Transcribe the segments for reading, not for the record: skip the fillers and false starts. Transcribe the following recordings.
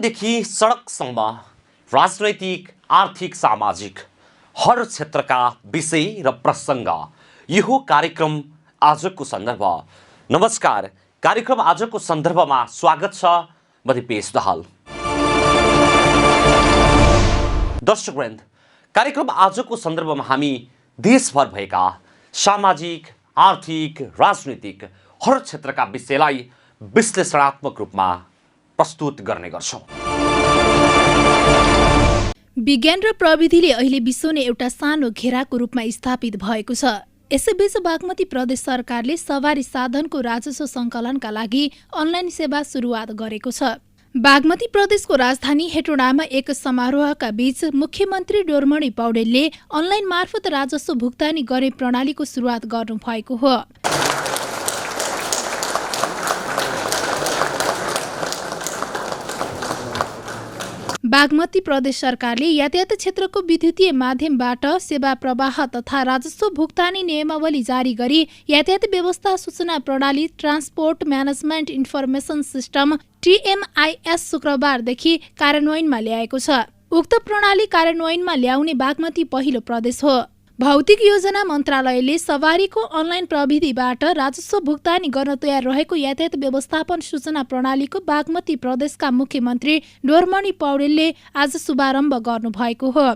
विज्ञानदेखि सडकसम्म राजनैतिक, आर्थिक, सामाजिक हर क्षेत्रका विषय र प्रसङ्ग यो कार्यक्रम आजको सन्दर्भ। नमस्कार, कार्यक्रम आजको सन्दर्भमा स्वागत छ। म दिपेश दाहाल। दर्शकवृन्द, कार्यक्रम आजको सन्दर्भमा हामी देशभर भएका सामाजिक, आर्थिक, राजनीतिक हर क्षेत्रका विषयलाई विश्लेषणात्मक रूपमा प्रस्तुत गर्ने गर्छौं। विज्ञान र प्रविधिले अहिले विश्व नै एउटा सानो घेराको रूपमा स्थापित भएको छ। यसैबीच बागमती प्रदेश सरकारले सवारी साधनको राजस्व सङ्कलनका लागि अनलाइन सेवा सुरुवात गरेको छ। बागमती प्रदेशको राजधानी हेटौडामा एक समारोहका बीच मुख्यमन्त्री डोरमणि पौडेलले अनलाइन मार्फत राजस्व भुक्तानी गर्ने प्रणालीको सुरुवात गर्नुभएको हो। बागमती प्रदेश सरकारले यातायात क्षेत्रको विद्युतीय माध्यमबाट सेवा प्रवाह तथा राजस्व भुक्तानी नियमावली जारी गरी यातायात व्यवस्था सूचना प्रणाली transport management information system TMIS शुक्रबारदेखि कार्यान्वयनमा ल्याएको छ। उक्त प्रणाली कार्यान्वयनमा ल्याउने बागमती पहिलो प्रदेश हो। भौतिक योजना मन्त्रालयले सवारीको अनलाइन प्रविधिबाट राजस्व भुक्तानी गर्न तयार रहेको यातायात व्यवस्थापन सूचना प्रणालीको बागमती प्रदेशका मुख्यमन्त्री डोरमणि पौडेलले आज शुभारम्भ गर्नुभएको हो।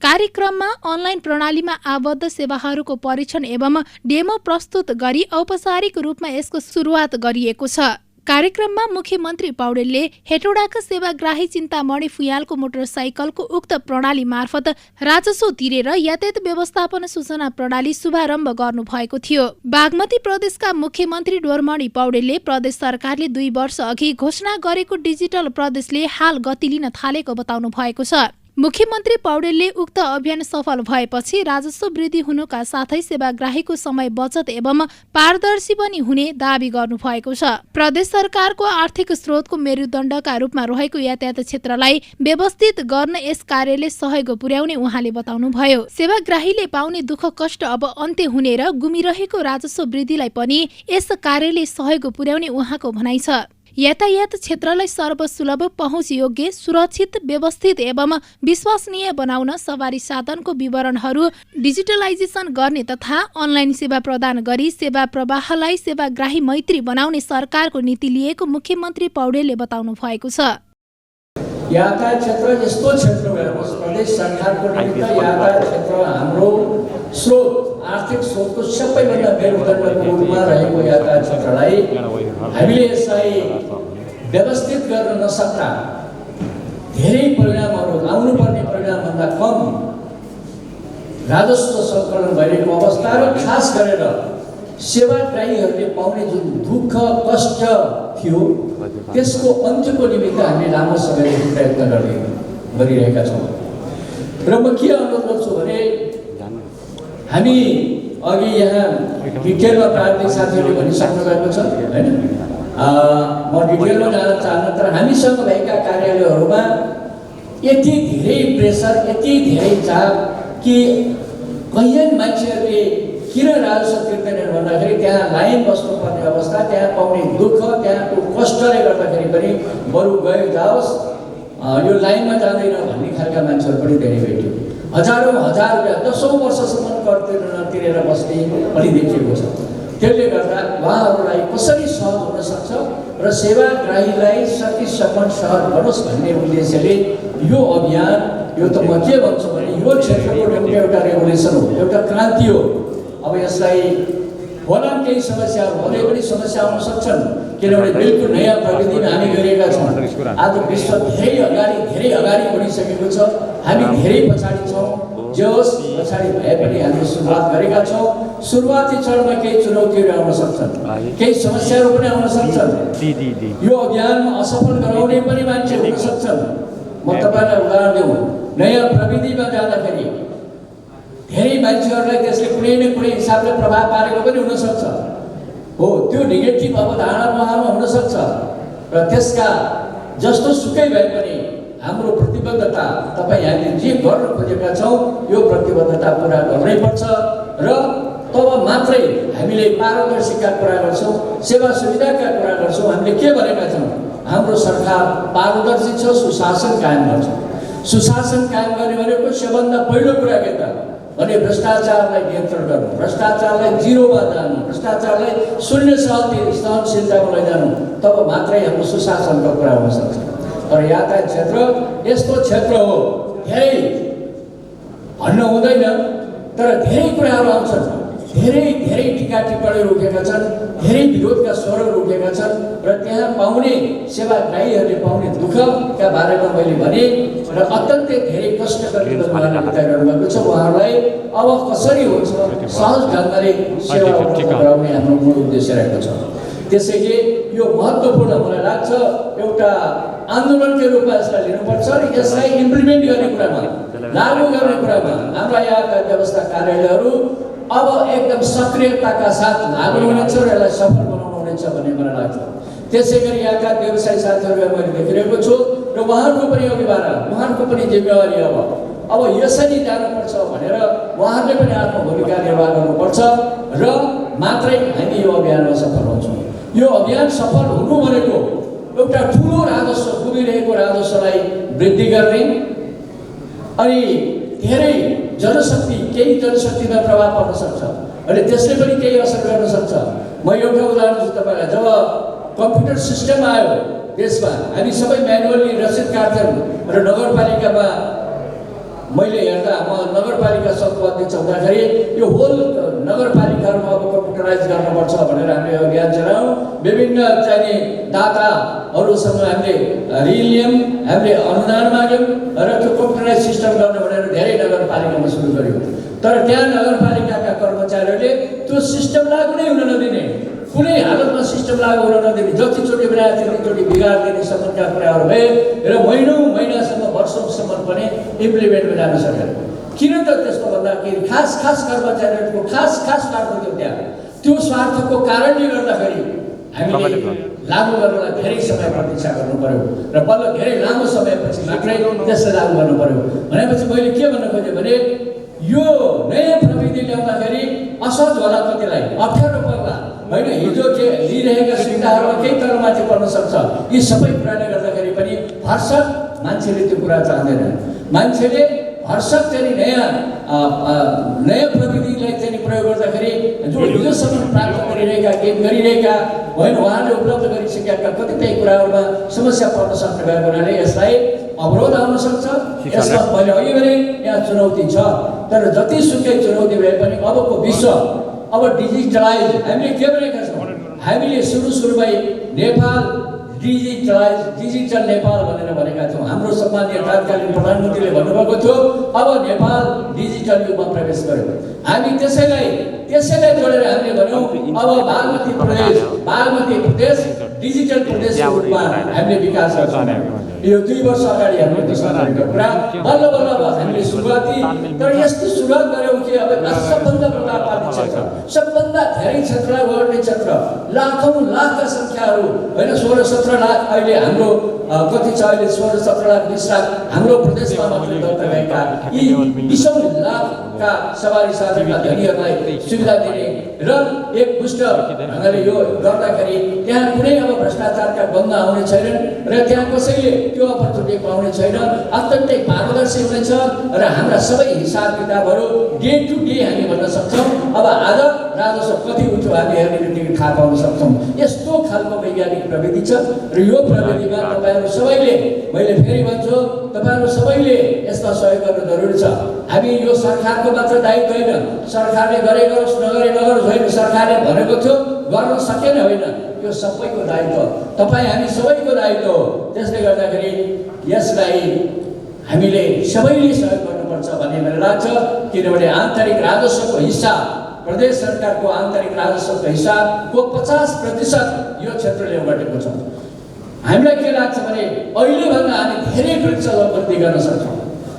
कार्यक्रममा अनलाइन प्रणालीमा आबद्ध सेवाहरूको परीक्षण एवं डेमो प्रस्तुत गरी औपचारिक रूपमा यसको सुरुवात गरिएको छ। कार्यक्रममा मुख्यमन्त्री पौडेलले हेटौडाका सेवाग्राही चिन्तामणि फुयालको मोटरसाइकलको उक्त प्रणाली मार्फत राजस्व तिरेर यातायात व्यवस्थापन सूचना प्रणाली शुभारम्भ गर्नुभएको थियो। बागमती प्रदेशका मुख्यमन्त्री डोरमणि पौडेलले प्रदेश सरकारले 2 वर्ष अघि घोषणा गरेको डिजिटल प्रदेशले हाल गति लिन थालेको बताउनु भएको छ। मुख्यमन्त्री पौडेलले उक्त अभियान सफल भएपछि राजस्व वृद्धि हुनुका साथै सेवाग्राहीको समय बचत एवं पारदर्शी पनि हुने दावी गर्नुभएको छ। प्रदेश सरकारको आर्थिक स्रोतको मेरुदण्डका रूपमा रहेको यातायात क्षेत्रलाई व्यवस्थित गर्न यस कार्यले सहयोग पुर्याउने उहाँले बताउनुभयो। सेवाग्राहीले पाउने दुःख कष्ट अब अन्त्य हुने र गुमिरहेको राजस्व वृद्धिलाई पनि यस कार्यले सहयोग पुर्याउने उहाँको भनाइ छ। यातायात क्षेत्रलाई सर्वसुलभ, पहुँच योग्य, सुरक्षित, व्यवस्थित एवं विश्वसनीय बनाउन सवारी साधनको विवरणहरू डिजिटलाइजेसन गर्ने तथा अनलाइन सेवा प्रदान गरी सेवा प्रवाहलाई सेवाग्राही मैत्री बनाउने सरकारको नीति लिएको मुख्यमन्त्री पौडेलले बताउनु भएको छ। यातायात क्षेत्र यस्तो क्षेत्र हो, प्रदेश सरकारको निमित्त यातायात क्षेत्र हाम्रो स्रोत, आर्थिक स्रोतको सबैभन्दा मेरुदण्डको रूपमा रहेको यातायात क्षेत्रलाई हामीले यसलाई व्यवस्थित गर्न नसक्दा धेरै परिणामहरू, आउनुपर्ने परिणामभन्दा कम राजस्व सङ्कलन भइरहेको अवस्था र खास गरेर सेवाग्राहीहरूले पाउने जुन दुःख कष्ट थियो त्यसको अन्त्यको निमित्त हामीले लामो समयदेखि प्रयत्न गरिरहेका छौँ। र म के अनुरोध गर्छु भने हामी अघि यहाँ डिटेलमा प्राविधिक साथीहरूले भनिसक्नु भएको छ, होइन? म डिटेलमा जान चाहन्न, तर हामीसँग भएका कार्यालयहरूमा यति धेरै प्रेसर, यति धेरै चाप कि कैयन मान्छेहरूले किन राजस्व तिर्दैनन् भन्दाखेरि त्यहाँ लाइन बस्नुपर्ने अवस्था, त्यहाँ पाउने दुःख, त्यहाँको कष्टले गर्दाखेरि पनि बरु गयो जाओस्, यो लाइनमा जाँदैन भन्ने खालका मान्छेहरू पनि धेरै भेट्यो। हजारौँ हजार रुपियाँ 10औं वर्षसम्म कर तिरेर बस्ने पनि देखिएको छ। त्यसले गर्दा उहाँहरूलाई कसरी सहज हुन सक्छ र सेवाग्राहीलाई सकेसम्म सहज गरोस् भन्ने उद्देश्यले यो अभियान, यो त म के भन्छु भने यो क्षेत्रको निम्ति एउटा रेभोल्युसन हो, एउटा क्रान्ति हो। अब यसलाई होला केही समस्याहरू, अझै पनि समस्या आउन सक्छन्, किनभने बिल्कुल नयाँ प्रविधिमा हामी गरिएका छौँ। आज विश्व धेरै अगाडि बढिसकेको छ, हामी धेरै पछाडि छौँ। जे होस्, पछाडि भए पनि हामीले सुरुवात गरेका छौँ। सुरुवाती चरणमा केही चुनौतीहरू आउन सक्छन्, केही समस्याहरू पनि आउन सक्छन्। यो अभियानमा असफल गराउने पनि मान्छे हुन सक्छन्। म तपाईँलाई उदाहरण दिउँ, नयाँ प्रविधिमा जाँदाखेरि धेरै मान्छेहरूलाई त्यसले कुनै न कुनै हिसाबले प्रभाव पारेको पनि हुनसक्छ। हो, त्यो नेगेटिभ अवधारणा उहाँमा हुनसक्छ र त्यसका जस्तो सुकै भए पनि हाम्रो प्रतिबद्धता, तपाईँ हामीले जे गर्न खोजेका छौँ यो प्रतिबद्धता पुरा गर्नैपर्छ र तब मात्रै हामीले पारदर्शिता कुरा गर्छौँ, सेवा सुविधाका कुरा गर्छौँ। हामीले के भनेका छौँ? हाम्रो सरकार पारदर्शी छ, सुशासन कायम गर्छ। सुशासन कायम गर्ने भनेको सबभन्दा पहिलो कुरा के त भने भ्रष्टाचारलाई नियन्त्रण गर्नु, भ्रष्टाचारलाई जिरोमा जानु, भ्रष्टाचारलाई शून्य सहनशीलतामा लैजानु, तब मात्रै हाम्रो सुशासनको कुरा हुन सक्छ। तर यातायात क्षेत्र यस्तो क्षेत्र हो, धेरै भन्न हुँदैन तर धेरै कुराहरू आउँछन्, धेरै धेरै टीका टिप्पणीहरू उठेका छन्, धेरै विरोधका स्वरहरू उठेका छन् र त्यहाँ पाउने सेवाग्राहीहरूले पाउने दुःखका बारेमा मैले भने र अत्यन्तै धेरै कष्ट गर्ने बताइरहनु भएको छ। उहाँहरूलाई अब कसरी हुन्छ सहज ढङ्गले सेवा गराउने हाम्रो मूल उद्देश्य रहेको छ। त्यसैले यो महत्त्वपूर्ण मलाई लाग्छ, एउटा आन्दोलनकै रूपमा यसलाई लिनुपर्छ र यसलाई इम्प्लिमेन्ट गर्ने कुरामा, लागू गर्ने कुरामा हाम्रा यहाँका व्यवस्था कार्यालयहरू अब एकदम सक्रियताका साथ लागू हुनेछ र यसलाई सफल बनाउनु हुनेछ भन्ने मलाई लाग्छ। त्यसै गरी यहाँका व्यवसायी साथीहरूलाई मैले देखिरहेको छु र उहाँहरूको पनि अभिभावक, उहाँहरूको पनि जिम्मेवारी अब यसरी जानुपर्छ भनेर उहाँहरूले पनि आफ्नो भूमिका निर्वाह गर्नुपर्छ र मात्रै हामी यो अभियानमा सफल हुन्छौँ। यो अभियान सफल हुनु भनेको एउटा ठुलो राजस्व, डुबिरहेको राजस्वलाई वृद्धि गर्ने अनि धेरै जनशक्ति, केही जनशक्तिमा प्रभाव पर्न सक्छ अनि त्यसले पनि केही असर गर्न सक्छ। म एउटा उदाहरण दिन्छु तपाईँलाई। जब कम्प्युटर सिस्टम आयो देशमा, हामी सबै म्यानुअली रसिद काट्थ्यौँ र नगरपालिकामा मैले हेर्दा, म नगरपालिका सङ्घको अध्यक्ष हुँदाखेरि यो होल नगरपालिकाहरूमा अब कम्प्युटराइज गर्नुपर्छ भनेर हामीले अभियान चलायौँ। विभिन्न चाहिने दाताहरूसँग हामीले ऋण लियौँ, हामीले अनुदान माग्यौँ र त्यो कम्प्युटराइज सिस्टम गर्ने भनेर धेरै नगरपालिकामा सुरु गऱ्यौँ। तर त्यहाँ नगरपालिकाका कर्मचारीहरूले त्यो सिस्टम लागू नै हुन नदिने, कुनै हालतमा सिस्टम लागू हुन नदिने, जतिचोटि बनाए त्यतिचोटि बिगारिदिने सम्बन्धका कुराहरू भए र महिनौँ महिनासम्म वर्षौँसम्म पनि इम्प्लिमेन्ट जान सकेन। किन त त्यस्तो भन्दाखेरि खास कर्मचारीहरूको खास स्वार्थ थियो त्यहाँ। त्यो स्वार्थको कारणले गर्दाखेरि हामीले लागू गर्नलाई धेरै समय प्रतीक्षा गर्नु पर्यो र बल्ल धेरै लामो समयपछि मात्रै त्यसलाई लागू गर्नु पर्यो। भनेपछि मैले के भन्न खोजेँ भने यो नयाँ प्रविधि ल्याउँदाखेरि असहज होला, कतिलाई अप्ठ्यारो पर्ला होइन, हिजो के लिइरहेका सुविधाहरूमा केही तलमाथि पर्न सक्छ। यी सबै कुराले गर्दाखेरि पनि भरसक मान्छेले त्यो कुरा चाहँदैन। मान्छेले भरसक चाहिँ नयाँ प्रविधिलाई चाहिँ प्रयोग गर्दाखेरि जो हिजोसम्म प्राप्त गरिरहेका, गेन गरिरहेका होइन, उहाँले उपलब्ध गरिसकेका कतिपय कुराहरूमा समस्या पर्न सक्ने भएको हुनाले यसलाई अवरोध आउन सक्छ। यसमा मैले अघि भने यहाँ चुनौती छ, तर जतिसुकै चुनौती भए पनि अबको विश्व अब डिजिटलाइज, हामीले के भनेका छौँ? हामीले सुरुमै नेपाल डिजिटल नेपाल भनेर भनेका थियौँ। हाम्रो सम्माननीय तत्कालीन प्रधानमन्त्रीले भन्नुभएको थियो अब नेपाल डिजिटल युगमा प्रवेश गर्यो। हामी त्यसैलाई जोडेर हामीले भन्यौँ अब बागमती प्रदेश डिजिटल प्रदेशको रूपमा हामीले विकास गर्छौँ। यो 2 वर्ष अगाडि हामीले त्यसमा गरेको कुरा बल्ल हामीले सुरुवाती, तर यस्तो सुरुवात गऱ्यौँ कि अब सबभन्दा प्रभावकारी क्षेत्र, सबभन्दा धेरै क्षेत्रलाई ओगट्ने क्षेत्र, लाखका सङ्ख्याहरू होइन, 16-17 लाख अहिले हाम्रो कति छ अहिले 16-17 लाख 20 लाख हाम्रो प्रदेशमा मात्रै दर्ता भएका यी 20 लाखका सवारी साधनका धनीहरूलाई सुविधा दिने र एकमुष्ट ढङ्गले यो गर्दाखेरि त्यहाँ कुनै अब भ्रष्टाचारका गन्ध आउने छैनन् र त्यहाँ कसैले त्यो अपर्च्युनिटी पाउने छैन। अत्यन्तै पारदर्शी हुनेछ र हाम्रा सबै हिसाब किताबहरू डे टु डे हामी भन्न सक्छौँ। अब आज राजस्व कति उठ्यो हामी हेर्ने बित्तिकै थाहा पाउन सक्छौँ। यस्तो खालको वैज्ञानिक प्रविधि छ र यो प्रविधिमा तपाईँहरू सबैले, मैले फेरि भन्छु, तपाईँहरू सबैले यसमा सहयोग गर्नु जरुरी छ। हामी यो सरकारको मात्र दायित्व होइन, सरकारले गरे गरोस् नगरे नगरोस् होइन, सरकारले भनेको थियो गर्न सकेन होइन, यो सबैको दायित्व, तपाईँ हामी सबैको दायित्व हो। त्यसले गर्दाखेरि यसलाई हामीले सबैले सहयोग गर्नुपर्छ भन्ने मलाई लाग्छ। किनभने आन्तरिक राजस्वको हिस्सा, प्रदेश सरकारको आन्तरिक राजस्वको हिस्साको 50% यो क्षेत्रले ओगटेको छ। हामीलाई के लाग्छ भने अहिलेभन्दा हामी धेरै वृक्ष वृद्धि गर्न सक्छौँ।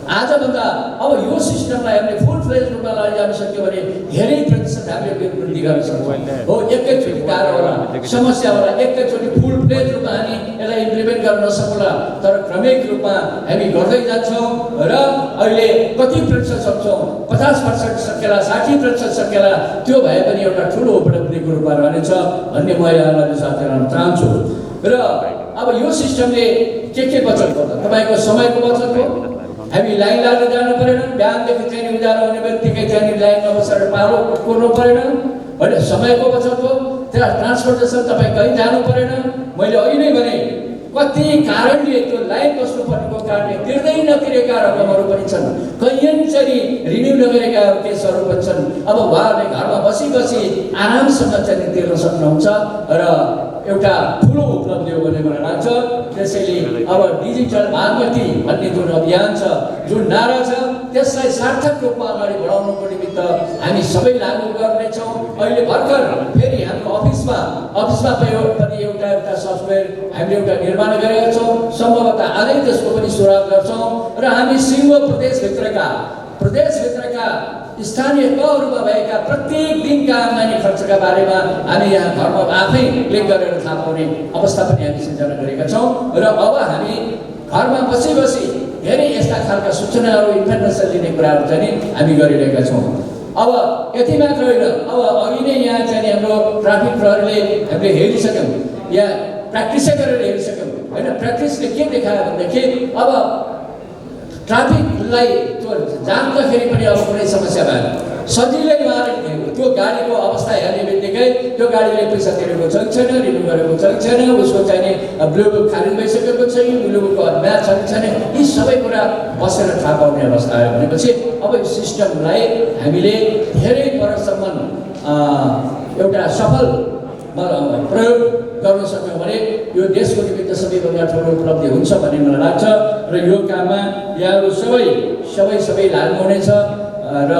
आजभन्दा अब यो सिस्टमलाई हामीले फुल फ्लेज रूपमा लैजान सक्यो भने धेरै प्रतिशत हामीले वृद्धि गर्न सक्छौँ। हो, एकैचोटि गाह्रो होला, समस्या होला, एकैचोटि फुल फ्लेज रूपमा हामी यसलाई इम्प्लिमेन्ट गर्न नसक्ला, तर क्रमिक रूपमा हामी गर्दै जान्छौँ र अहिले कति प्रतिशत सक्छौँ, 50% सकेला, 60% सकेला, त्यो भए पनि एउटा ठुलो उपलब्धिको रूपमा रहनेछ भन्ने म यहाँलाई विश्वास दिलाउन चाहन्छु। र अब यो सिस्टमले के बचत गर्छ? तपाईँको समयको बचत हो। हामी लाइन लाग्न जानु परेन, बिहानदेखि चाहिँ उज्यालो हुने बित्तिकै चाहिँ लाइनमा बसेर पालो कुर्नु परेन, होइन, समयको बचत हो। त्यहाँ ट्रान्सपोर्टेसन तपाईँ कहीँ जानु परेन। मैले अहिले भने कति कारणले त्यो लाइन बस्नुपर्नेको कारणले तिर्दै नतिरेका रकमहरू पनि छन्, कैयनचरी रिन्यू नगरेका केसहरू पनि छन्। अब उहाँहरूले घरमा बसी बसी आरामसँग चाहिँ तिर्न सक्नुहुन्छ र एउटा ठुलो उपलब्धि हो भन्ने मलाई लाग्छ। त्यसैले अब डिजिटल भागमती भन्ने जुन अभियान छ, जुन नारा छ, त्यसलाई सार्थक रूपमा अगाडि बढाउनुको निमित्त हामी सबै लागू गर्नेछौँ। अहिले भर्खर फेरि हाम्रो अफिसमा पनि एउटा सफ्टवेयर हामीले एउटा निर्माण गरेका छौँ। सम्भवतः आजै त्यसको पनि सुरुवात गर्छौँ र हामी सिङ्गो प्रदेशभित्रका स्थानीय तहहरूमा भएका प्रत्येक दिनका आम्दानी खर्चका बारेमा हामी यहाँ घरमा आफै क्लिक गरेर थाहा पाउने अवस्था पनि हामी सिर्जना गरेका छौँ। र अब हामी घरमा बसी बसी धेरै यस्ता खालका सूचनाहरू इन्फर्मेसन लिने कुराहरू चाहिँ हामी गरिरहेका छौँ। अब यति मात्र होइन, अब अघि नै यहाँ चाहिँ हाम्रो ट्राफिक प्रहरीले हामीले हेरिसक्यौँ, यहाँ प्र्याक्टिसै गरेर हेरिसक्यौँ, होइन। प्र्याक्टिसले के देखायो भनेदेखि अब ट्राफिकलाई त्यो जाँच्दाखेरि पनि अब कुनै समस्या भएन, सजिलै उहाँले त्यो गाडीको अवस्था हेर्ने बित्तिकै त्यो गाडीले पैसा तिरेको छ कि छैन, रिन्यू गरेको छ कि छैन, उसको चाहिँ ब्लू बुक खारिज भइसकेको छ कि ब्लू बुकको म्याच छ कि छैन, यी सबै कुरा बसेर थाहा पाउने अवस्था आयो भनेपछि अब यो सिस्टमलाई हामीले धेरै वर्षसम्म एउटा सफल प्रयोग गर्न सक्यौँ भने यो देशको निमित्त सबैभन्दा ठुलो उपलब्धि हुन्छ भन्ने मलाई लाग्छ। र यो काममा यहाँहरू सबै लाग्नु हुनेछ र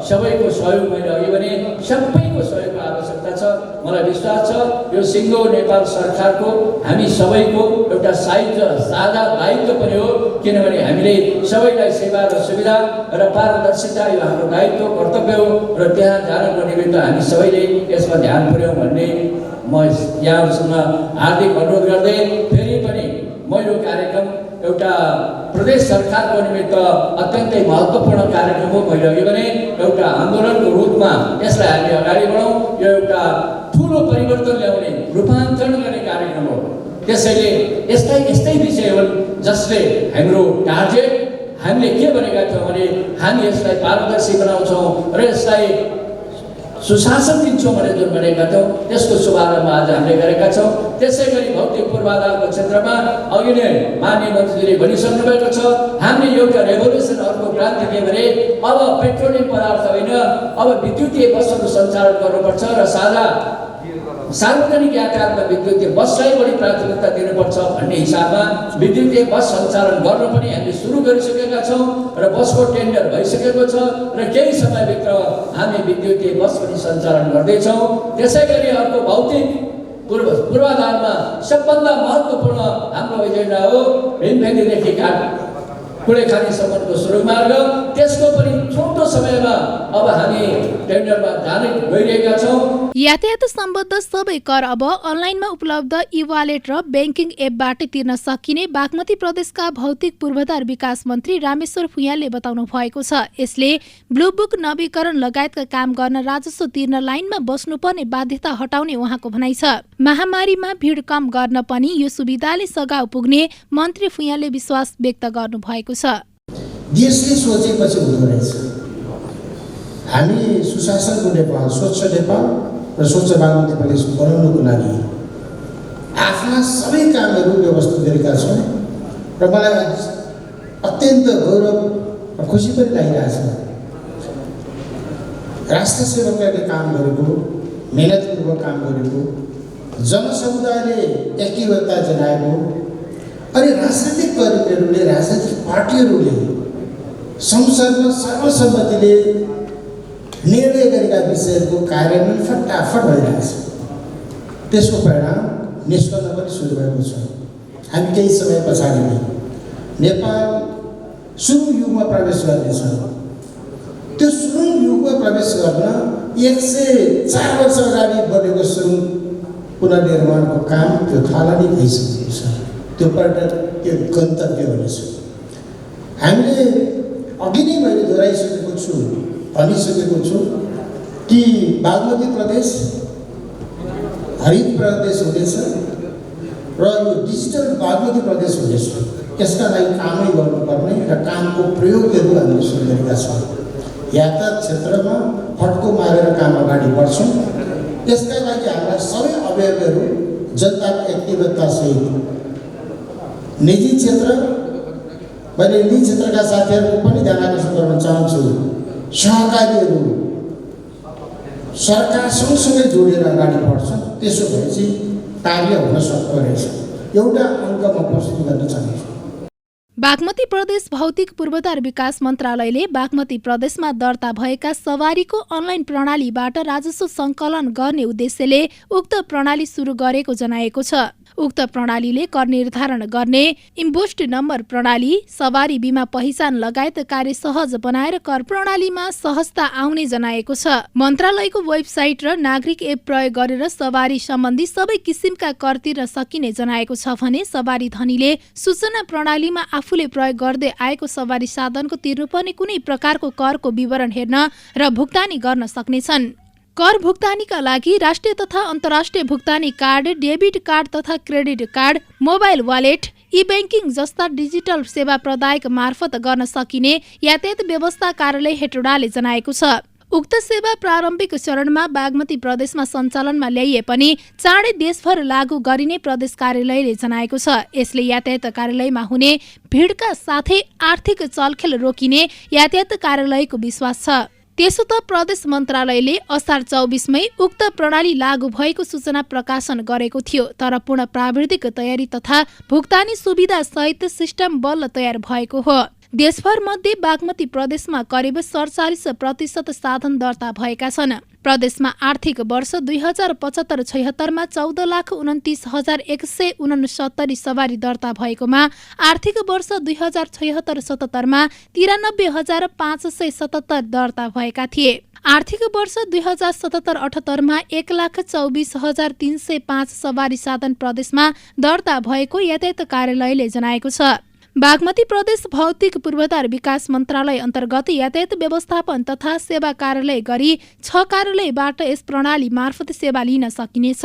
सबैको सहयोग, मैले अघि भने सबैको सहयोगको आवश्यकता छ। मलाई विश्वास छ यो सिङ्गो नेपाल सरकारको हामी सबैको एउटा साझा दायित्व पनि हो, किनभने हामीले सबैलाई सेवा र सुविधा र पारदर्शिता यो हाम्रो दायित्व कर्तव्य हो र त्यहाँ जानको निमित्त हामी सबैले यसमा ध्यान पुर्याउँ भन्ने म यहाँहरूसँग हार्दिक अनुरोध गर्दै फेरि पनि म यो कार्यक्रम एउटा प्रदेश सरकारको निमित्त अत्यन्तै महत्त्वपूर्ण कार्यक्रम हो। मैले अघि भने एउटा आन्दोलनको रूपमा यसलाई हामी अगाडि बढाउँ, यो एउटा ठुलो परिवर्तन ल्याउने, रूपान्तरण गर्ने कार्यक्रम हो। त्यसैले यस्तै विषय हुन् जसले हाम्रो टार्गेट हामीले के भनेका थियौँ भने हामी यसलाई पारदर्शी बनाउँछौँ र यसलाई सुशासन दिन्छौँ भने जुन भनेका थियौँ त्यसको शुभारम्भ आज हामीले गरेका छौँ। त्यसै गरी भौतिक पूर्वाधारको क्षेत्रमा अघि नै माननीय मन्त्रीले भनिसक्नु भएको छ, हामीले एउटा रेभोल्युसन, अर्को क्रान्ति के भने अब पेट्रोलियम पदार्थ होइन, अब विद्युतीय बसहरू सञ्चालन गर्नुपर्छ र सार्वजनिक यातायातमा विद्युतीय बसलाई बढी प्राथमिकता दिनुपर्छ भन्ने हिसाबमा विद्युतीय बस सञ्चालन गर्न पनि हामीले सुरु गरिसकेका छौँ र बसको टेन्डर भइसकेको छ र केही समयभित्र हामी विद्युतीय बस पनि सञ्चालन गर्दैछौँ। त्यसै गरी अर्को भौतिक पूर्वाधारमा सबभन्दा महत्त्वपूर्ण हाम्रो एजेन्डा हो भीमफेदीदेखि कुलेखानीसम्मको सुरु मार्ग, त्यसको पनि छोटो समयमा अब हामी टेन्डरमा जाने गइरहेका छौँ। यातायात सम्बद्ध सबै कर अब अनलाइनमा उपलब्ध ई-वालेट र ब्याङ्किङ एपबाट तिर्न सकिने बागमती प्रदेशका भौतिक पूर्वाधार विकास मन्त्री रामेश्वर भुइँयाले बताउनु भएको छ। यसले ब्लू बुक नवीकरण लगायतका काम गर्न राजस्व तिर्न लाइनमा बस्नुपर्ने बाध्यता हटाउने उहाँको भनाइ छ। महामारीमा भिड कम गर्न पनि यो सुविधाले सघाउ पुग्ने मन्त्री भुइँयाले विश्वास व्यक्त गर्नु भएको छ। देशले सोचेपछि हुँदो रहेछ। हामी सुशासनको नेपाल, स्वच्छ नेपाल र स्वच्छ बागमती प्रदेश बनाउनुको लागि आफ्ना सबै कामहरू व्यवस्थित गरेका छौँ र मलाई अत्यन्त गौरव र खुसी पनि लागिरहेछ। राष्ट्र सेवकहरूले काम गरेको, मेहनतपूर्वक काम गरेको, जनसमुदायले एकीवता जनाएको, अनि राजनैतिक कर्मीहरूले, राजनैतिक पार्टीहरूले संसदमा सर्वसम्मतिले निर्णय गरेका विषयहरूको कार्यान्वयन फटाफट भइरहेछ। त्यसको परिणाम निस्कन पनि सुरु भएको छ। हामी केही समय पछाडि नै नेपाल सुरुङ युगमा प्रवेश गर्नेछ। त्यो सुरुङ युगमा प्रवेश गर्न 104 वर्ष अगाडि बनेको सुरुङ पुनर्निर्माणको काम त्यो थालनी भइसकेको छ। त्यो पर्यटन त्यो गन्तव्य हुनेछ। हामीले अघि नै मैले दोहोऱ्याइसकेको छु, भनिसकेको छु कि बागमती प्रदेश हरित प्रदेश हुनेछ र यो डिजिटल बागमती प्रदेश हुनेछ। यसका लागि कामै गर्नुपर्ने र कामको प्रयोगहरू हामीले सुरु गरेका छौँ। यातायात क्षेत्रमा फड्को मारेर काम अगाडि बढ्छौँ। यसका लागि हाम्रा सबै अवयवहरू जनताको एक्टिभतासहित निजी क्षेत्र, मैले निजी क्षेत्रका साथीहरूको पनि ध्यान आकर्षण गर्न चाहन्छु। सहकारीहरू सरकार सँगसँगै जोडेर अगाडि बढ्छन्। त्यसो भएपछि कार्य हुन सक्दो रहेछ। एउटा अङ्क म प्रस्तुत गर्न चाहन्छु। बागमती प्रदेश भौतिक पूर्वाधार विकास मन्त्रालयले बागमती प्रदेशमा दर्ता भएका सवारीको अनलाइन प्रणालीबाट राजस्व सङ्कलन गर्ने उद्देश्यले उक्त प्रणाली सुरु गरेको जनाएको छ। उक्त प्रणालीले कर निर्धारण गर्ने इम्बोस्ड नम्बर प्रणाली, सवारी बिमा पहिचान लगायत कार्य सहज बनाएर कर प्रणालीमा सहजता आउने जनाएको छ। मन्त्रालयको वेबसाइट र नागरिक एप प्रयोग गरेर सवारी सम्बन्धी सबै किसिमका कर तिर्न सकिने जनाएको छ भने सवारी धनीले सूचना प्रणालीमा आफूले प्रयोग गर्दै आएको सवारी साधनको तिर्नुपर्ने कुनै प्रकारको करको विवरण हेर्न र भुक्तानी गर्न सक्नेछन्। कर भुक्तानीका लागि राष्ट्रिय तथा अन्तर्राष्ट्रिय भुक्तानी कार्ड, डेबिट कार्ड तथा क्रेडिट कार्ड, मोबाइल वालेट, ई बैंकिङ जस्ता डिजिटल सेवा प्रदायक मार्फत गर्न सकिने यातायात व्यवस्था कार्यालय हेटौडाले जनाएको छ। उक्त सेवा प्रारम्भिक चरणमा बागमती प्रदेशमा सञ्चालनमा ल्याइए पनि चाँडै देशभर लागू गरिने प्रदेश कार्यालयले जनाएको छ। यसले यातायात कार्यालयमा हुने भिडका साथै आर्थिक चलखेल रोकिने यातायात कार्यालयको विश्वास छ। त्यसो त प्रदेश मन्त्रालयले असार 24मै उक्त प्रणाली लागू भएको सूचना प्रकाशन गरेको थियो। तर पूर्ण प्राविधिक तयारी तथा भुक्तानी सुविधा सहित सिस्टम बल्ल तयार भएको हो। देशभर मध्ये बागमती प्रदेशमा करिब 47% साधन दर्ता भएका छन्। प्रदेशमा आर्थिक वर्ष 2075-76 मा 14,29,169 सवारी दर्ता भएकोमा आर्थिक वर्ष 2076-77 मा 93,577 दर्ता भएका थिए। आर्थिक वर्ष 2077-78 मा 1,24,305 सवारी साधन प्रदेशमा दर्ता भएको यातायात कार्यालयले जनाएको छ। बागमती प्रदेश भौतिक पूर्वाधार विकास मन्त्रालय अन्तर्गत यातायात व्यवस्थापन तथा सेवा कार्यालय गरी 6 कार्यालयबाट यस प्रणाली मार्फत सेवा लिन सकिनेछ।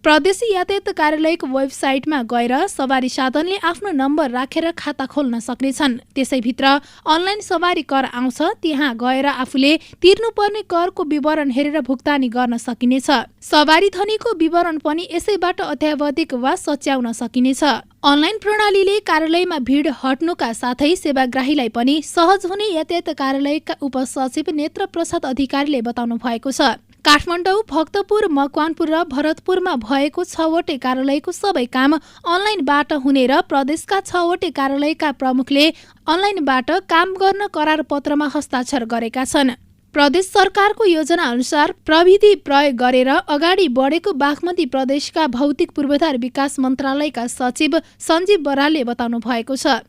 प्रदेशी यातायात कार्यालयको वेबसाइटमा गएर सवारी साधनले आफ्नो नम्बर राखेर खाता खोल्न सक्नेछन्। त्यसैभित्र अनलाइन सवारी कर आउँछ, त्यहाँ गएर आफूले तिर्नुपर्ने करको विवरण हेरेर भुक्तानी गर्न सकिनेछ। सवारी धनीको विवरण पनि यसैबाट अत्यावधिक वा सच्याउन सकिनेछ। अनलाइन प्रणालीले कार्यालयमा भिड हट्नुका साथै सेवाग्राहीलाई पनि सहज हुने यातायात कार्यालयका उपसचिव नेत्र प्रसाद अधिकारीले बताउनु भएको छ। काठमाडौँ, भक्तपुर, मकवानपुर र भरतपुरमा भएको 6वटै कार्यालयको सबै काम अनलाइनबाट हुने र प्रदेशका 6वटै कार्यालयका प्रमुखले अनलाइनबाट काम गर्न करार पत्रमा हस्ताक्षर गरेका छन्। प्रदेश सरकारको योजना अनुसार प्रविधि प्रयोग गरेर अगाडि बढेको बागमती प्रदेशका भौतिक पूर्वाधार विकास मन्त्रालयका सचिव सञ्जीव बरालले बताउनु भएको छ।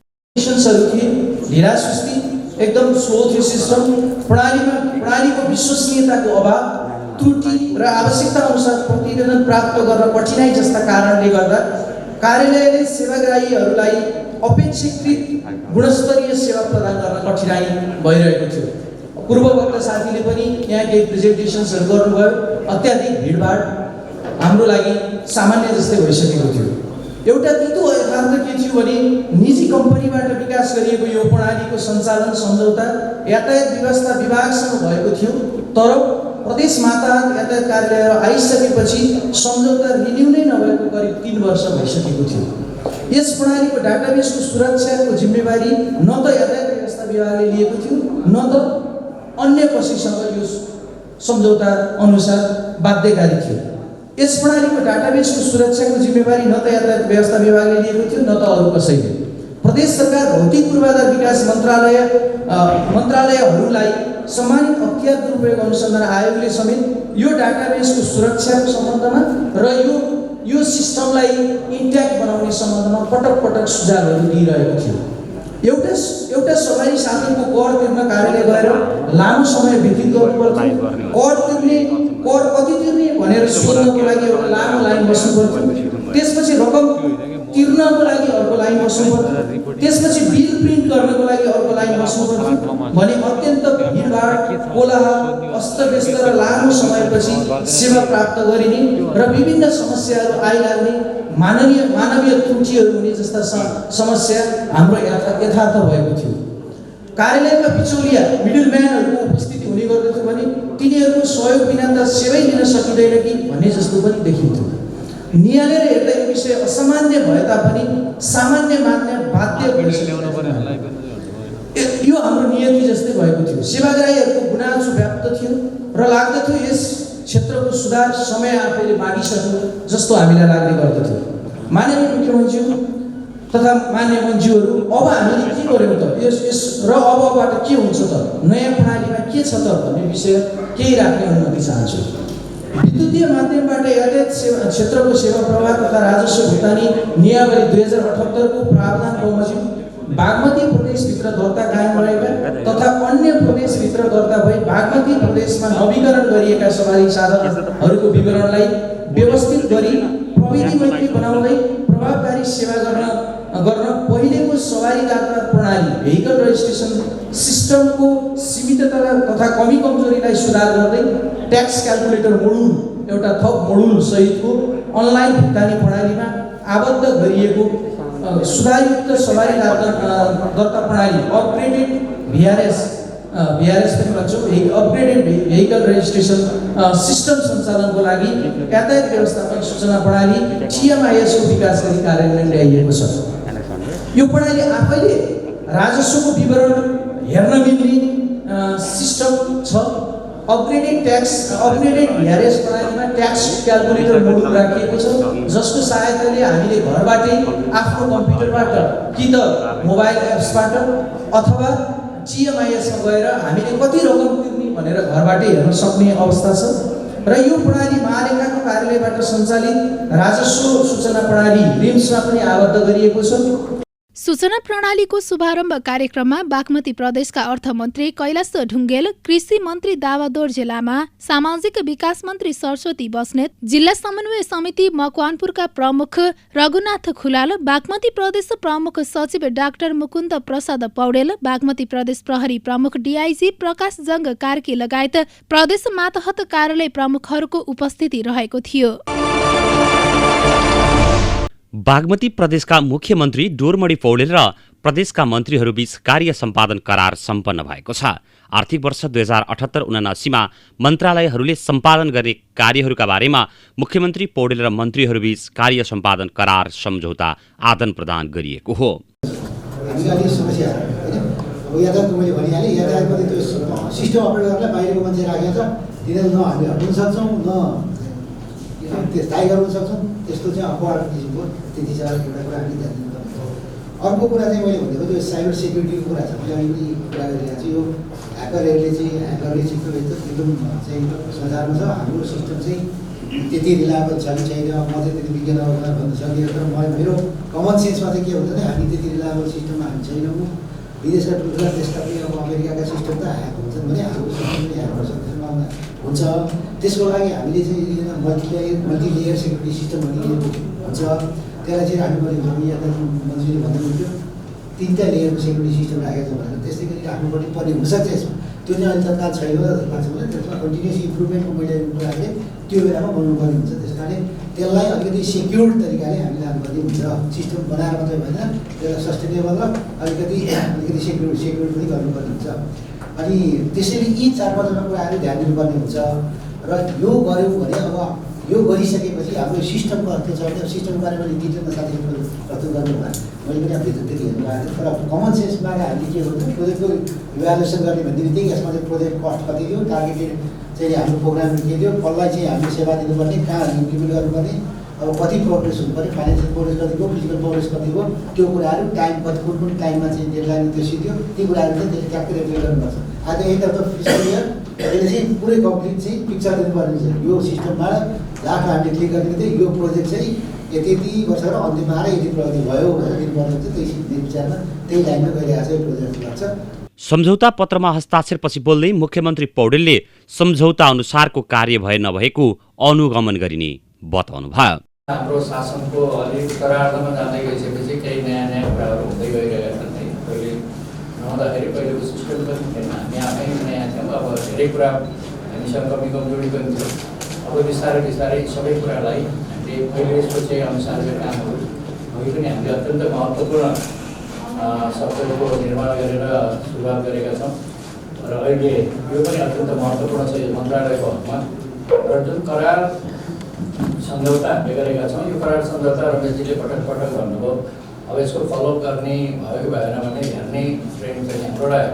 एकदम स्लो थियो सिस्टम, प्रणालीको विश्वसनीयताको अभाव, त्रुटि र आवश्यकता अनुसार प्रतिवेदन प्राप्त गर्न कठिनाइ जस्ता कारणले गर्दा कार्यालयले सेवाग्राहीहरूलाई अपेक्षाकृत गुणस्तरीय सेवा प्रदान गर्न कठिनाइ भइरहेको थियो। पूर्ववक्त साथीले पनि यहाँ केही प्रेजेन्टेसन्सहरू गर्नुभयो। अत्याधिक भिडभाड हाम्रो लागि सामान्य जस्तै भइसकेको थियो। एउटा तितो यथार्थ के थियो भने निजी कम्पनीबाट विकास गरिएको यो प्रणालीको सञ्चालन सम्झौता यातायात व्यवस्था विभागसँग भएको थियो। तर प्रदेश मातहत यातायात कार्यालय आइसकेपछि सम्झौता रिन्यू नै नभएको करिब 3 वर्ष भइसकेको थियो। यस प्रणालीको डाटाबेसको सुरक्षाको जिम्मेवारी न त यातायात व्यवस्था विभागले लिएको थियो, न त अन्य कसैसँग यो सम्झौता अनुसार बाध्यकारी थियो। यस प्रणालीको डाटाबेसको सुरक्षाको जिम्मेवारी न त यातायात व्यवस्था विभागले लिएको थियो, न त अरू कसैले। प्रदेश सरकार भौतिक पूर्वाधार विकास मन्त्रालयहरूलाई सम्मानित अख्तियार दुरुपयोग अनुसन्धान आयोगले समेत यो डाटाबेसको सुरक्षाको सम्बन्धमा र यो सिस्टमलाई इन्ट्याक्ट बनाउने सम्बन्धमा पटक पटक सुझावहरू दिइरहेको थियो। एउटा सवारी साधनको कर तिर्न कार्यालय गएर लामो समय व्यतीत गर्नुपर्थ्यो। कर कति तिर्ने भनेर सोध्नको लागि एउटा लामो लाइन बस्नुपर्थ्यो। त्यसपछि रकम तिर्नको लागि अर्को लाइन बस्नुपर्थ्यो। त्यसपछि बिल प्रिन्ट गर्नको लागि अर्को लाइन बस्नुपर्थ्यो। भने अत्यन्त भिडभाड, कोलाहल, अस्तव्यस्त र लामो समयपछि सेवा प्राप्त गरिने र विभिन्न समस्याहरू आइलाग्ने, मानवीय त्रुटिहरू हुने जस्ता समस्या हाम्रो यथार्थ भएको थियो। कार्यालयमा बिचौलिया मिडलम्यानहरूको उपस्थिति हुने गर्दथ्यो भने तिनीहरूको सहयोग बिना त सेवै लिन सकिँदैन कि भन्ने जस्तो पनि देखिन्थ्यो। निहालेर हेर्दा यो विषय असामान्य भए तापनि सामान्य मान्ने बाध्य यो हाम्रो नियति जस्तै भएको थियो। सेवाग्राहीहरूको गुनासो व्याप्त थियो र लाग्दथ्यो यस क्षेत्रको सुधार समय आफैले मागिसक्यो जस्तो हामीलाई लाग्ने गर्दथ्यो। माननीय मुख्यमन्त्री तथा मान्य मन्त्रीहरू, अब हामीले के गर्यौँ त, यस र अबबाट के हुन्छ त, नयाँ प्रणालीमा के छ त भन्ने विषय केही राख्ने अनुमति चाहन्छु। विद्युतीय माध्यमबाट यातायात क्षेत्रको सेवा प्रवाह तथा राजस्व भुक्तानी नियमावली 2078 को प्रावधान बमोजिम बागमती प्रदेशभित्र दर्ता कायम रहेका तथा अन्य प्रदेशभित्र दर्ता भई बागमती प्रदेशमा नवीकरण गरिएका सवारी साधनहरूको विवरणलाई व्यवस्थित गरी प्रविधि मैत्री बनाउँदै प्रभावकारी सेवा गर्न पहिलेको सवारी दर्ता प्रणाली भेहिकल रजिस्ट्रेसन सिस्टमको सीमितता तथा कमी कमजोरीलाई सुधार गर्दै ट्याक्स क्याल्कुलेटर मोडुल, एउटा थप मोडुल सहितको अनलाइन भुक्तानी प्रणालीमा आबद्ध गरिएको सुधारयुक्त सवारी दर्ता प्रणाली अपग्रेडेड भिआरएस पनि भन्छौँ, अपग्रेडेड भेहिकल रजिस्ट्रेसन सिस्टम सञ्चालनको लागि यातायात व्यवस्थापन सूचना प्रणाली TMIS को विकास गरी कार्यान्वयन ल्याइएको छ। यो प्रणाली आफैले राजस्वको विवरण हेर्न मिल्ने सिस्टम छ। अपग्रेडेड भिआरएस प्रणालीमा ट्याक्स क्याल्कुलेटर मोडुल राखिएको छ, जसको सहायताले हामीले घरबाटै आफ्नो कम्प्युटरबाट कि त मोबाइल एप्सबाट अथवा TMIS मा गएर हामीले कति रकम तिर्ने भनेर घरबाटै हेर्न सक्ने अवस्था छ। र यो प्रणाली महालेखाको कार्यालयबाट सञ्चालित राजस्व सूचना प्रणाली रिम्समा पनि आबद्ध गरिएको छ। सूचना प्रणालीको शुभारम्भ कार्यक्रममा बागमती प्रदेशका अर्थमन्त्री कैलाश ढुङ्गेल, कृषि मन्त्री दावादोर जिल्लामा सामाजिक विकास मन्त्री सरस्वती बस्नेत, जिल्ला समन्वय समिति मकवानपुरका प्रमुख रघुनाथ खुलाल, बागमती प्रदेश प्रमुख सचिव डाक्टर मुकुन्द प्रसाद पौडेल, बागमती प्रदेश प्रहरी प्रमुख DIG प्रकाश जंग कार्की लगायत प्रदेश मातहत कार्यालय प्रमुखहरूको उपस्थिति रहेको थियो। बागमती प्रदेशका मुख्यमन्त्री डोरमणि पौडेल र प्रदेशका मन्त्रीहरूबीच कार्य सम्पादन करार सम्पन्न भएको छ। आर्थिक वर्ष 2078-79 मा मन्त्रालयहरूले सम्पादन गर्ने कार्यहरूका बारेमा मुख्यमन्त्री पौडेल र मन्त्रीहरूबीच कार्य सम्पादन करार सम्झौता आदान प्रदान गरिएको हो। यातायातको मैले भनिहालेँ, यातायातमा त्यो सिस्टम अपरेट गर्नलाई बाहिरको मान्छे राखेको छ, तिनीहरू न हामी हटाउन सक्छौँ न त्यो स्थायी गर्न सक्छौँ। त्यस्तो चाहिँ अपवाद किसिमको त्यति छ एउटा कुरा हामी ध्यान दिनुपर्छ। अर्को कुरा चाहिँ मैले भनेको त्यो साइबर सेक्युरिटीको कुरा छ। मैले अलिकति कुरा गरिरहेको छु। यो ह्याकरहरूले चाहिँ एकदम चाहिँ संसारमा छ। हाम्रो सिस्टम चाहिँ त्यति रिलायबल छ कि छैन म चाहिँ त्यति विज्ञान भन्न सकिएको तर मेरो कमन सेन्समा चाहिँ के हुन्छ भने हामी त्यति रिलायबल सिस्टममा हामी छैनौँ। विदेशका ठुल्ठुला देशका पनि अब अमेरिकाका सिस्टम त ह्याक हुन्छन् भने हाम्रो सिस्टम पनि ह्याक गर्न सम्भावना हुन्छ। त्यसको लागि हामीले चाहिँ मल्टिलेयर सेक्युरिटी सिस्टम भन्ने हुन्छ, त्यसलाई चाहिँ राख्नुपर्ने हुन्छ। यहाँ मन्त्रीले भन्नुहुन्थ्यो 3टा लेयरको सेक्युरिटी सिस्टम राखेको छ भनेर, त्यस्तै गरी राख्नुपर्ने हुनसक्छ। यसमा त्यो चाहिँ अहिले तत्काल छैन लाग्छ भने त्यसमा कन्टिन्युस इम्प्रुभमेन्टको मैले कुरा चाहिँ त्यो बेलामा बनाउनुपर्ने हुन्छ। त्यस कारणले त्यसलाई अलिकति सेक्युर्ड तरिकाले हामी लानुपर्ने हुन्छ। सिस्टम बनाएर मात्रै भएन, त्यसलाई सस्टेनेबल र अलिकति सेक्युर्ड पनि गर्नुपर्ने हुन्छ। अनि त्यसैले यी 4-5 कुराहरू ध्यान दिनुपर्ने हुन्छ। र यो गऱ्यौँ भने अब यो गरिसकेपछि हाम्रो सिस्टमको अर्थ छ भने सिस्टमको बारेमा डिटेलमा साथीहरू प्रस्तुत गर्नु होला। मैले पनि अब त्यति हेर्नु आएको थिएँ, तर कमन सेन्समा हामीले के भन्छ प्रोजेक्टको इभ्यालुएसन गर्ने भन्ने बित्तिकै यसमा चाहिँ प्रोजेक्ट कस्ट कति थियो, टार्गेटेड चाहिँ हाम्रो प्रोग्राम के थियो, कसलाई चाहिँ हामीले सेवा दिनुपर्ने, कहाँ इम्प्लिमेन्ट गर्नुपर्ने, अब कति प्रोग्रेस हुनुपर्ने, फाइनेन्सियल प्रोग्रेस कति भयो, फिजिकल प्रोग्रेस कति भयो, त्यो कुराहरू टाइम कति कुन टाइममा चाहिँ डेडलाइन निर्देशित थियो, ती कुराहरू चाहिँ त्यसले ट्याक्कै रेप्लिकेट गर्नुपर्छ। आज and of the physical year यसले चाहिँ पुरै कम्प्लिट चाहिँ पिक्चर दिनुपर्ने हुन्छ। यो सिस्टमबाट लास्ट हामीले क्लिक गर्ने बित्तिकै यो प्रोजेक्ट चाहिँ यति वर्ष र अन्तिममा आएर यति प्रगति भयो भनेर दिनुपर्ने हुन्छ। त्यही विचारमा त्यही लाइनमा गइरहेको छ यो प्रोजेक्ट लाग्छ। सम्झौता पत्रमा हस्ताक्षरपछि बोल्दै मुख्यमन्त्री पौडेलले सम्झौता अनुसारको कार्य भए नभएको अनुगमन गरिने बताउनुभयो। हाम्रो शासनको अलिक करारमा जाँदै गइसकेपछि केही नयाँ नयाँ कुराहरू हुँदै गइरहेका छन् है। पहिले नहुँदाखेरि पहिलेको सिस्टम पनि थिएन, हामी आफै नयाँ थियौँ। अब धेरै कुरा हामीसँग कमी कमजोरी पनि थियो। अब बिस्तारै बिस्तारै सबै कुरालाई हामीले पहिले सोचे अनुसारका कामहरू अघि पनि हामीले अत्यन्त महत्त्वपूर्ण शब्दहरूको निर्माण गरेर सुरुवात गरेका छौँ र अहिले यो पनि अत्यन्त महत्त्वपूर्ण छ यो मन्त्रालयको हकमा। र जुन करार सम्झौता हामीले गरेका छौँ, यो करार सम्झौता रमेशजीले पटक पटक भन्नुभयो। अब यसको फलोअप गर्ने भयो भएन भने हेर्ने ट्रेनिङ चाहिँ हाम्रो रहेन।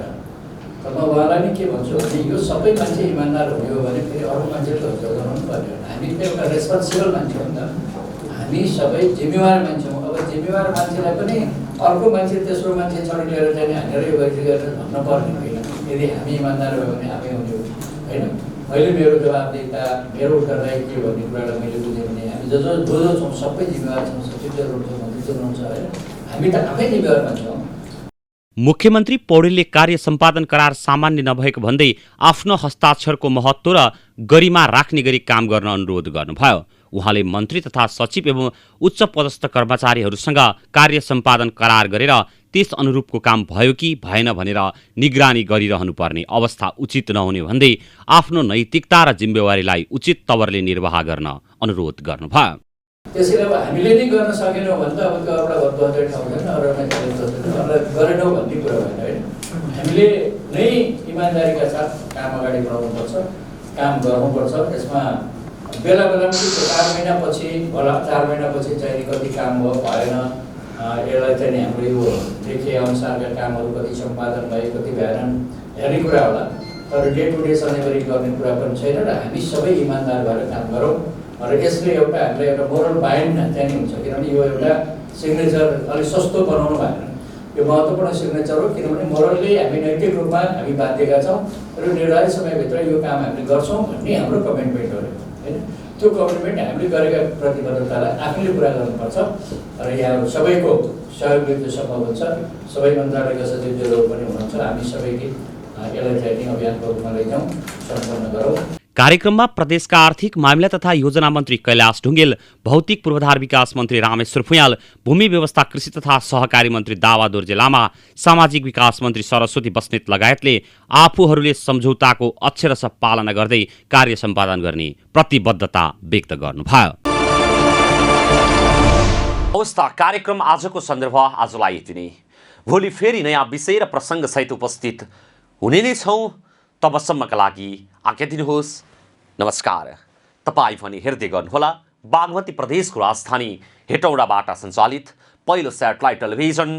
तर म उहाँलाई नै के भन्छु भने यो सबै मान्छे इमान्दार हुने हो भने फेरि अरू मान्छेले त जोगाउनु पर्यो। हामी त एउटा रेस्पोन्सिबल मान्छे हो नि त, हामी सबै जिम्मेवार मान्छे हौँ। अब जिम्मेवार मान्छेलाई पनि अर्को मान्छे तेस्रो मान्छे छडी लिएर चाहिँ हानेर यो गरेर भन्न पर्ने होइन। यदि हामी इमान्दार भयो भने आफै हुने हो होइन। मैले मेरो जवाबदेता मेरो उत्तरदायी के भन्ने कुरालाई मैले बुझेँ भने हामी जो छौँ सबै जिम्मेवार छौँ, सचिवहरू हुनुहुन्छ, मन्त्रीहरू हुनुहुन्छ होइन। हामी त आफै जिम्मेवार मान्छे हौँ। मुख्यमन्त्री पौडेलले कार्य सम्पादन करार सामान्य नभएको भन्दै आफ्नो हस्ताक्षरको महत्त्व र गरिमा राख्ने गरी काम गर्न अनुरोध गर्नुभयो। उहाँले मन्त्री तथा सचिव एवं उच्च पदस्थ कर्मचारीहरूसँग कार्य सम्पादन करार गरेर त्यस अनुरूपको काम भयो कि भएन भनेर निगरानी गरिरहनुपर्ने अवस्था उचित नहुने भन्दै आफ्नो नैतिकता र जिम्मेवारीलाई उचित तवरले निर्वाह गर्न अनुरोध गर्नुभयो। त्यसैले अब हामीले नै गर्न सकेनौँ भने त अब त्यो एउटा बदबदै ठाउँ छैन, अरूलाई गरेनौँ भन्ने कुरा भएन होइन। हामीले नै इमान्दारीका साथ काम अगाडि बढाउनुपर्छ, काम गर्नुपर्छ। त्यसमा बेला बेलामा 4 महिनापछि होला 4 महिनापछि चाहिँ कति काम भयो भएन, यसलाई चाहिँ हाम्रो यो देखे अनुसारका कामहरू कति सम्पादन भए कति भएनन् हेर्ने कुरा होला। तर डे टु डे सधैँभरि गर्ने कुरा पनि छैन र हामी सबै इमान्दार भएर काम गरौँ। र यसले एउटा हामीलाई एउटा मोरल बाइन्ड चाहिँ हुन्छ, किनभने यो एउटा सिग्नेचर अलिक सस्तो बनाउनु भएन, यो महत्त्वपूर्ण सिग्नेचर हो। किनभने मोरलले हामी नैतिक रूपमा हामी बाध्यका छौँ र निर्धारित समयभित्र यो काम हामीले गर्छौँ भन्ने हाम्रो कमिटमेन्ट हो होइन। त्यो कमिटमेन्ट हामीले गरेका प्रतिबद्धतालाई आफैले पुरा गर्नुपर्छ र यहाँ सबैको सहयोगले त्यो सम्भव हुन्छ। सबै मन्त्रालयका सचिवहरू पनि हुनुहुन्छ, हामी सबैले यसलाई चाहिँ अभियानको रूपमा लैजाउँ, सम्पन्न गरौँ। कार्यक्रममा प्रदेशका आर्थिक मामिला तथा योजना मन्त्री कैलाश ढुङ्गेल, भौतिक पूर्वाधार विकास मन्त्री रामेश्वर फुयाल, भूमि व्यवस्था कृषि तथा सहकारी मन्त्री दावा दोर्जे लामा, सामाजिक विकास मन्त्री सरस्वती बस्नेत लगायतले आफूहरूले सम्झौताको अक्षरशः पालना गर्दै कार्य सम्पादन गर्ने प्रतिबद्धता व्यक्त गर्नुभयो। अवस्था कार्यक्रम आजको सन्दर्भ आजलाई यति नै। भोलि फेरि नयाँ विषय र प्रसङ्गसहित उपस्थित हुने नै छौँ। तबसम्मका लागि आज्ञा दिनुहोस्। नमस्कार। तपाईँ पनि हेर्दै गर्नुहोला बागमती प्रदेशको राजधानी हेटौडाबाट सञ्चालित पहिलो satellite television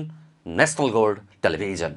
national gold television.